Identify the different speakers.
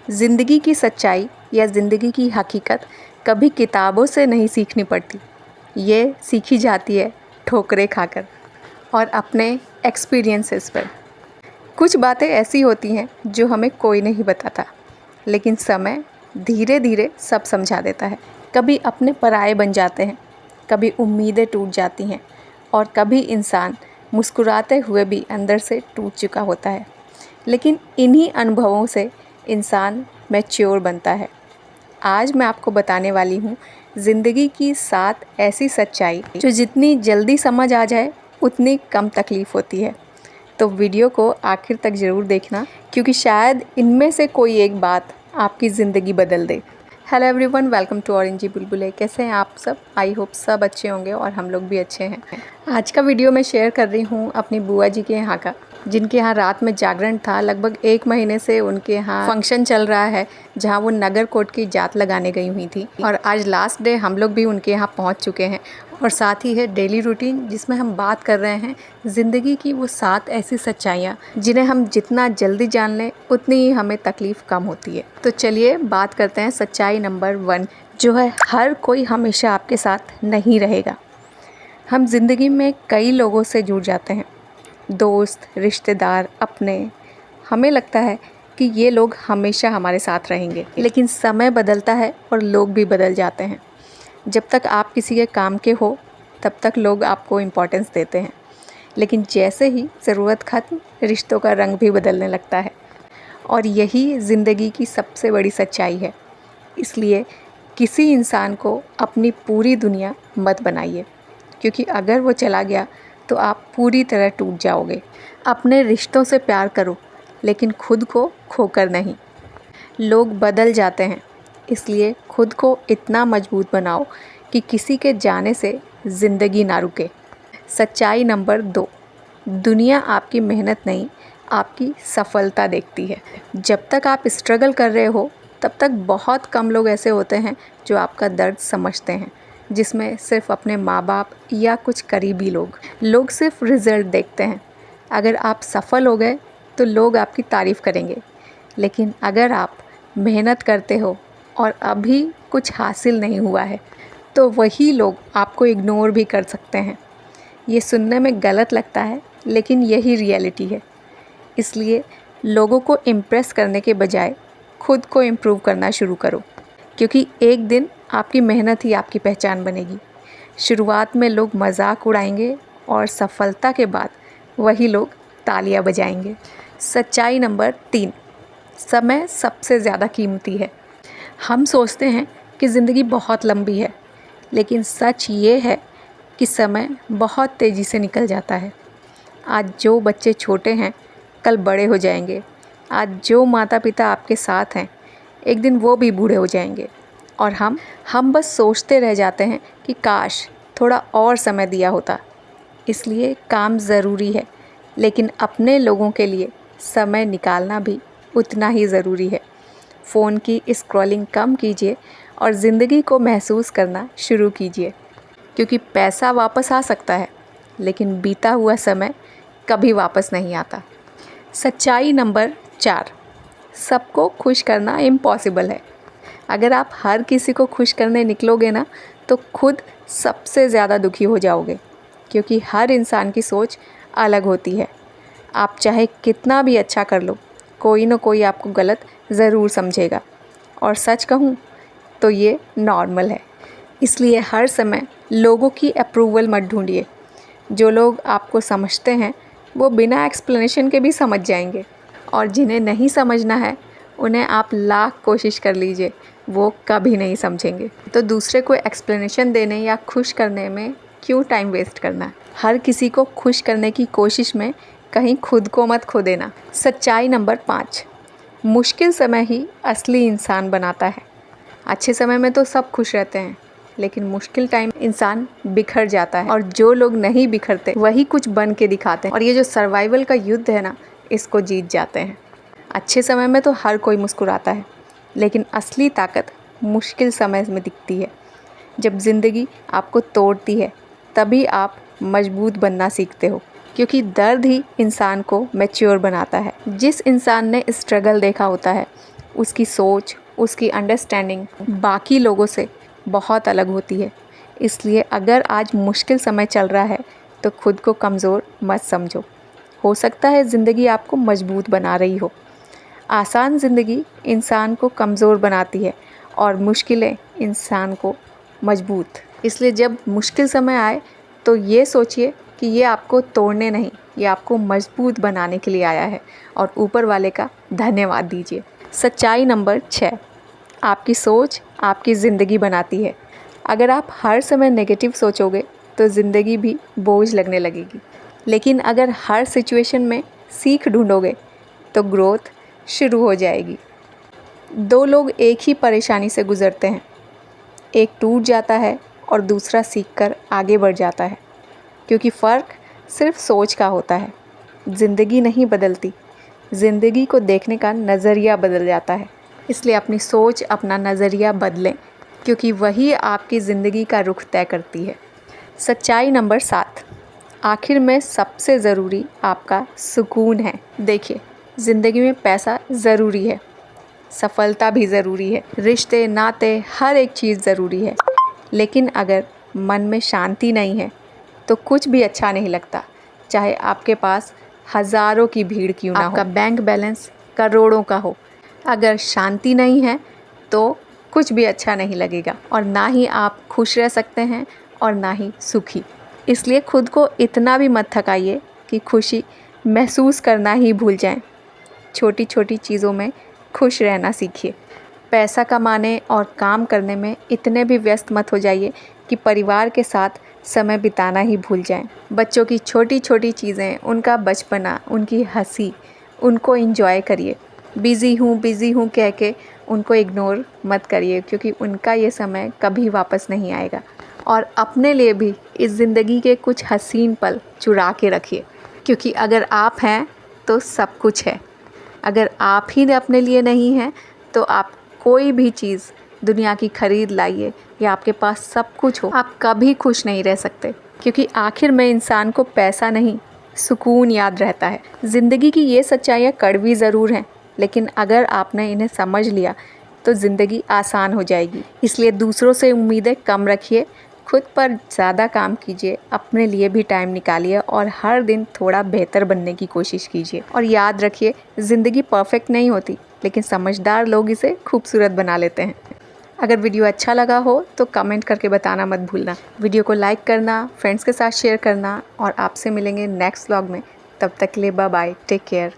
Speaker 1: ज़िंदगी की सच्चाई या ज़िंदगी की हकीकत कभी किताबों से नहीं सीखनी पड़ती, ये सीखी जाती है ठोकरें खाकर और अपने एक्सपीरियंसेस पर। कुछ बातें ऐसी होती हैं जो हमें कोई नहीं बताता, लेकिन समय धीरे धीरे सब समझा देता है। कभी अपने पराये बन जाते हैं, कभी उम्मीदें टूट जाती हैं और कभी इंसान मुस्कुराते हुए भी अंदर से टूट चुका होता है। लेकिन इन्हीं अनुभवों से इंसान मैच्योर बनता है। आज मैं आपको बताने वाली हूँ ज़िंदगी की 7 ऐसी सच्चाई जो जितनी जल्दी समझ आ जाए उतनी कम तकलीफ़ होती है। तो वीडियो को आखिर तक ज़रूर देखना, क्योंकि शायद इनमें से कोई एक बात आपकी ज़िंदगी बदल दे। हेलो एवरीवन, वेलकम टू ऑरेंजी बुलबुले। कैसे हैं आप सब? आई होप सब अच्छे होंगे और हम लोग भी अच्छे हैं। आज का वीडियो मैं शेयर कर रही हूँ अपनी बुआ जी के यहाँ का, जिनके यहाँ रात में जागरण था। लगभग 1 महीने से उनके यहाँ फंक्शन चल रहा है, जहाँ वो नगर कोर्ट की जात लगाने गई हुई थी। और आज लास्ट डे हम लोग भी उनके यहाँ पहुँच चुके हैं। और साथ ही है डेली रूटीन, जिसमें हम बात कर रहे हैं ज़िंदगी की वो 7 ऐसी सच्चाइयाँ जिन्हें हम जितना जल्दी जान लें उतनी ही हमें तकलीफ़ कम होती है। तो चलिए बात करते हैं सच्चाई नंबर 1, जो है हर कोई हमेशा आपके साथ नहीं रहेगा। हम ज़िंदगी में कई लोगों से जुड़ जाते हैं, दोस्त, रिश्तेदार, अपने। हमें लगता है कि ये लोग हमेशा हमारे साथ रहेंगे, लेकिन समय बदलता है और लोग भी बदल जाते हैं। जब तक आप किसी के काम के हो तब तक लोग आपको इम्पोर्टेंस देते हैं, लेकिन जैसे ही ज़रूरत ख़त्म, रिश्तों का रंग भी बदलने लगता है। और यही ज़िंदगी की सबसे बड़ी सच्चाई है। इसलिए किसी इंसान को अपनी पूरी दुनिया मत बनाइए, क्योंकि अगर वो चला गया तो आप पूरी तरह टूट जाओगे। अपने रिश्तों से प्यार करो, लेकिन खुद को खोकर नहीं। लोग बदल जाते हैं, इसलिए खुद को इतना मजबूत बनाओ कि किसी के जाने से ज़िंदगी ना रुके। सच्चाई नंबर 2, दुनिया आपकी मेहनत नहीं, आपकी सफलता देखती है। जब तक आप स्ट्रगल कर रहे हो तब तक बहुत कम लोग ऐसे होते हैं जो आपका दर्द समझते हैं, जिसमें सिर्फ अपने माँ बाप या कुछ करीबी लोग सिर्फ रिज़ल्ट देखते हैं। अगर आप सफल हो गए तो लोग आपकी तारीफ़ करेंगे, लेकिन अगर आप मेहनत करते हो और अभी कुछ हासिल नहीं हुआ है तो वही लोग आपको इग्नोर भी कर सकते हैं। ये सुनने में गलत लगता है, लेकिन यही रियलिटी है। इसलिए लोगों को इम्प्रेस करने के बजाय खुद को इम्प्रूव करना शुरू करो, क्योंकि एक दिन आपकी मेहनत ही आपकी पहचान बनेगी। शुरुआत में लोग मजाक उड़ाएंगे और सफलता के बाद वही लोग तालियां बजाएंगे। सच्चाई नंबर 3, समय सबसे ज़्यादा कीमती है। हम सोचते हैं कि ज़िंदगी बहुत लंबी है, लेकिन सच ये है कि समय बहुत तेज़ी से निकल जाता है। आज जो बच्चे छोटे हैं कल बड़े हो जाएंगे। आज जो माता पिता आपके साथ हैं एक दिन वो भी बूढ़े हो जाएंगे। और हम बस सोचते रह जाते हैं कि काश थोड़ा और समय दिया होता। इसलिए काम ज़रूरी है, लेकिन अपने लोगों के लिए समय निकालना भी उतना ही ज़रूरी है। फ़ोन की स्क्रॉलिंग कम कीजिए और ज़िंदगी को महसूस करना शुरू कीजिए, क्योंकि पैसा वापस आ सकता है, लेकिन बीता हुआ समय कभी वापस नहीं आता। सच्चाई नंबर 4, सबको खुश करना इम्पॉसिबल है। अगर आप हर किसी को खुश करने निकलोगे ना, तो खुद सबसे ज़्यादा दुखी हो जाओगे, क्योंकि हर इंसान की सोच अलग होती है। आप चाहे कितना भी अच्छा कर लो, कोई ना कोई आपको गलत ज़रूर समझेगा। और सच कहूँ तो ये नॉर्मल है। इसलिए हर समय लोगों की अप्रूवल मत ढूंढिए। जो लोग आपको समझते हैं वो बिना एक्सप्लेनेशन के भी समझ जाएंगे, और जिन्हें नहीं समझना है उन्हें आप लाख कोशिश कर लीजिए, वो कभी नहीं समझेंगे। तो दूसरे को एक्सप्लेनेशन देने या खुश करने में क्यों टाइम वेस्ट करना है? हर किसी को खुश करने की कोशिश में कहीं खुद को मत खो देना। सच्चाई नंबर 5, मुश्किल समय ही असली इंसान बनाता है। अच्छे समय में तो सब खुश रहते हैं, लेकिन मुश्किल टाइम इंसान बिखर जाता है। और जो लोग नहीं बिखरते वही कुछ बन के दिखाते हैं, और ये जो सर्वाइवल का युद्ध है ना, इसको जीत जाते हैं। अच्छे समय में तो हर कोई मुस्कुराता है, लेकिन असली ताकत मुश्किल समय में दिखती है। जब ज़िंदगी आपको तोड़ती है तभी आप मजबूत बनना सीखते हो, क्योंकि दर्द ही इंसान को मैच्योर बनाता है। जिस इंसान ने स्ट्रगल देखा होता है उसकी सोच, उसकी अंडरस्टैंडिंग बाकी लोगों से बहुत अलग होती है। इसलिए अगर आज मुश्किल समय चल रहा है तो खुद को कमज़ोर मत समझो। हो सकता है ज़िंदगी आपको मजबूत बना रही हो। आसान ज़िंदगी इंसान को कमज़ोर बनाती है और मुश्किलें इंसान को मजबूत। इसलिए जब मुश्किल समय आए तो ये सोचिए कि ये आपको तोड़ने नहीं, ये आपको मजबूत बनाने के लिए आया है और ऊपर वाले का धन्यवाद दीजिए। सच्चाई नंबर 6, आपकी सोच आपकी ज़िंदगी बनाती है। अगर आप हर समय नेगेटिव सोचोगे तो ज़िंदगी भी बोझ लगने लगेगी, लेकिन अगर हर सिचुएशन में सीख ढूंढोगे तो ग्रोथ शुरू हो जाएगी। 2 लोग एक ही परेशानी से गुज़रते हैं, एक टूट जाता है और दूसरा सीखकर आगे बढ़ जाता है, क्योंकि फ़र्क सिर्फ सोच का होता है। ज़िंदगी नहीं बदलती, ज़िंदगी को देखने का नज़रिया बदल जाता है। इसलिए अपनी सोच, अपना नज़रिया बदलें, क्योंकि वही आपकी ज़िंदगी का रुख तय करती है। सच्चाई नंबर 7, आखिर में सबसे ज़रूरी आपका सुकून है। देखिए, ज़िंदगी में पैसा ज़रूरी है, सफलता भी ज़रूरी है, रिश्ते, नाते, हर एक चीज़ ज़रूरी है, लेकिन अगर मन में शांति नहीं है तो कुछ भी अच्छा नहीं लगता, चाहे आपके पास हज़ारों की भीड़ क्यों ना हो, आपका बैंक बैलेंस करोड़ों का हो। अगर शांति नहीं है तो कुछ भी अच्छा नहीं लगेगा और ना ही आप खुश रह सकते हैं और ना ही सुखी। इसलिए खुद को इतना भी मत थकाइए कि खुशी महसूस करना ही भूल जाएं। छोटी छोटी चीज़ों में खुश रहना सीखिए। पैसा कमाने और काम करने में इतने भी व्यस्त मत हो जाइए कि परिवार के साथ समय बिताना ही भूल जाएं। बच्चों की छोटी छोटी चीज़ें, उनका बचपना, उनकी हंसी, उनको एंजॉय करिए। बिज़ी हूँ कह के उनको इग्नोर मत करिए, क्योंकि उनका ये समय कभी वापस नहीं आएगा। और अपने लिए भी इस ज़िंदगी के कुछ हसीन पल चुरा के रखिए, क्योंकि अगर आप हैं तो सब कुछ है। अगर आप ही अपने लिए नहीं हैं तो आप कोई भी चीज़ दुनिया की खरीद लाइए या आपके पास सब कुछ हो, आप कभी खुश नहीं रह सकते, क्योंकि आखिर में इंसान को पैसा नहीं, सुकून याद रहता है। ज़िंदगी की ये सच्चाइयाँ कड़वी ज़रूर हैं, लेकिन अगर आपने इन्हें समझ लिया तो ज़िंदगी आसान हो जाएगी। इसलिए दूसरों से उम्मीदें कम रखिए, खुद पर ज़्यादा काम कीजिए, अपने लिए भी टाइम निकालिए और हर दिन थोड़ा बेहतर बनने की कोशिश कीजिए। और याद रखिए, ज़िंदगी परफेक्ट नहीं होती, लेकिन समझदार लोग इसे खूबसूरत बना लेते हैं। अगर वीडियो अच्छा लगा हो तो कमेंट करके बताना मत भूलना। वीडियो को लाइक करना, फ्रेंड्स के साथ शेयर करना और आपसे मिलेंगे नेक्स्ट व्लॉग में। तब तक के लिए बाय बाय, टेक केयर।